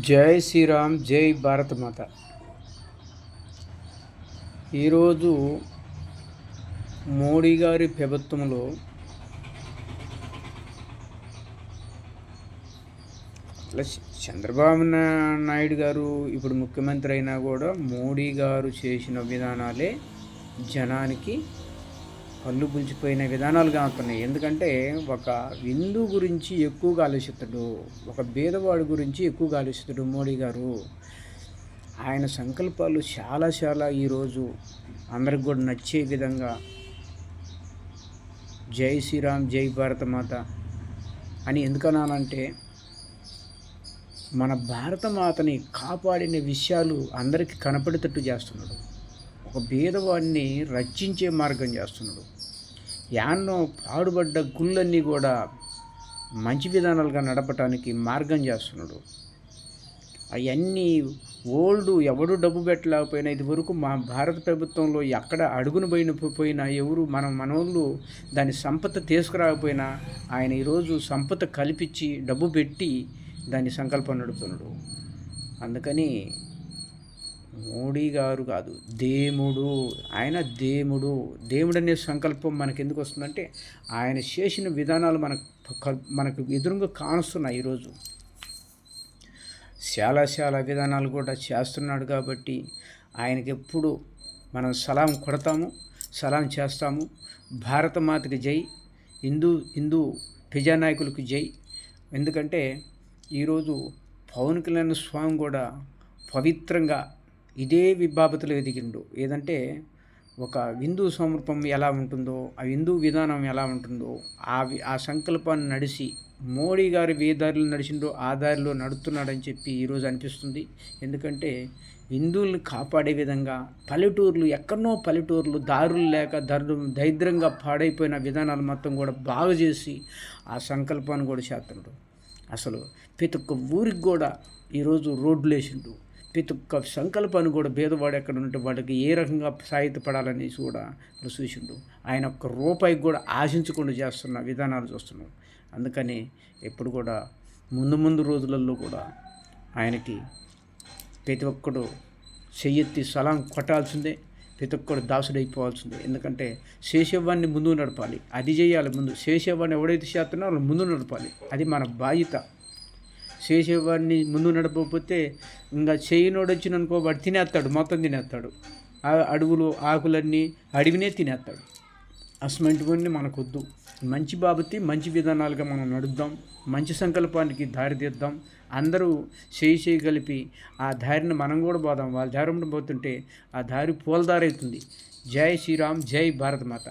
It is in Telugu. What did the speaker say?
జై శ్రీరామ్, జై భారత మాత. ఈరోజు మోడీ గారి ప్రభుత్వంలో చంద్రబాబు నాయుడు గారు ఇప్పుడు ముఖ్యమంత్రి అయినా కూడా మోడీ గారు చేసిన విధానాలే జనానికి పళ్ళు పులిచిపోయిన విధానాలు కానున్నాయి. ఎందుకంటే ఒక హిందూ గురించి ఎక్కువగా ఆలోచిస్తాడు, ఒక బీదవాడి గురించి ఎక్కువగా ఆలోచిస్తాడు మోడీ గారు. ఆయన సంకల్పాలు చాలా ఈరోజు అందరికి కూడా నచ్చే విధంగా జై శ్రీరామ్, జై భారత మాత అని ఎందుకనాలంటే మన భారత మాతని కాపాడిన విషయాలు అందరికీ కనపడేటట్టు చేస్తున్నాడు. ఒక బీదవాడిని రక్షించే మార్గం చేస్తున్నాడు. యాన్నో పాడుబడ్డ గుళ్ళన్నీ కూడా మంచి విధానాలుగా నడపటానికి మార్గం చేస్తున్నాడు. అవన్నీ ఎవడు డబ్బు పెట్టలేకపోయినా ఇదివరకు మా భారత ప్రభుత్వంలో ఎక్కడ అడుగును పోయినా ఎవరు మనోళ్ళు దాని సంపద తీసుకురాకపోయినా ఆయన ఈరోజు సంపద కల్పించి డబ్బు పెట్టి దాని సంకల్పం నడుపుతున్నాడు. అందుకని మోడీ గారు కాదు, ఆయన దేవుడు అనే సంకల్పం మనకు ఎందుకు వస్తుందంటే ఆయన చేసిన విధానాలు మనకు ఎదురుగా కానుస్తున్నాయి. ఈరోజు చాలా విధానాలు కూడా చేస్తున్నాడు. కాబట్టి ఆయనకి ఎప్పుడు మనం సలాం కొడతాము, సలాం చేస్తాము. భారత మాతకి జై, హిందూ ప్రజానాయకులకు జై. ఎందుకంటే ఈరోజు పవన్ కళ్యాణ్ స్వామి కూడా పవిత్రంగా ఇదే విభాబతలో ఎదిగిండు. ఏదంటే ఒక హిందూ సమర్పం ఎలా ఉంటుందో, ఆ హిందూ విధానం ఎలా ఉంటుందో ఆ సంకల్పాన్ని నడిచి మోడీ గారు ఏ దారిలో నడిచిండో ఆ దారిలో నడుస్తున్నాడని చెప్పి ఈరోజు అనిపిస్తుంది. ఎందుకంటే హిందువుల్ని కాపాడే విధంగా పల్లెటూర్లు దారులు లేక దరిద్రంగా పాడైపోయిన విధానాలు మొత్తం కూడా బాగు చేసి ఆ సంకల్పాన్ని కూడా చేస్తున్నాడు. అసలు ప్రతి ఒక్క ఊరికి కూడా ఈరోజు రోడ్లు వేసిండు. ప్రతి ఒక్క సంకల్పాన్ని కూడా భేదవాడు ఎక్కడ ఉంటే వాడికి ఏ రకంగా సాహిత్యపడాలనేసి కూడా చూసిండు. ఆయన ఒక్క రూపాయికి కూడా ఆశించకుండా చేస్తున్న విధానాలు చూస్తున్నాం. అందుకని ఎప్పుడు కూడా ముందు రోజులలో కూడా ఆయనకి ప్రతి ఒక్కడు చెయ్యెత్తి సలాం కొట్టాల్సిందే, ప్రతి ఒక్కడు దాసుడైపోవాల్సిందే. ఎందుకంటే శేషవాన్ని ముందు నడపాలి, అది చేయాలి. ముందు శేషవాన్ని ఎవడైతే చేస్తున్నారో వాళ్ళు ముందు నడపాలి, అది మన బాధ్యత. శేషవాడిని ముందు నడపకపోతే ఇంకా చేయనోడు వచ్చిననుకో వాడు తినేస్తాడు, మొత్తం తినేస్తాడు. అడవులు ఆకులన్నీ అడవినే తినేస్తాడు. అసమంటివన్నీ మనకొద్దు. మంచి బాబతి మంచి విధానాలుగా మనం నడుద్దాం, మంచి సంకల్పానికి దారి తీద్దాం. అందరూ చేయి కలిపి ఆ దారిని మనం కూడా పోదాం. వాళ్ళ దారి పోతుంటే ఆ దారి పూలదారి అవుతుంది. జై శ్రీరామ్, జై భారత మాత.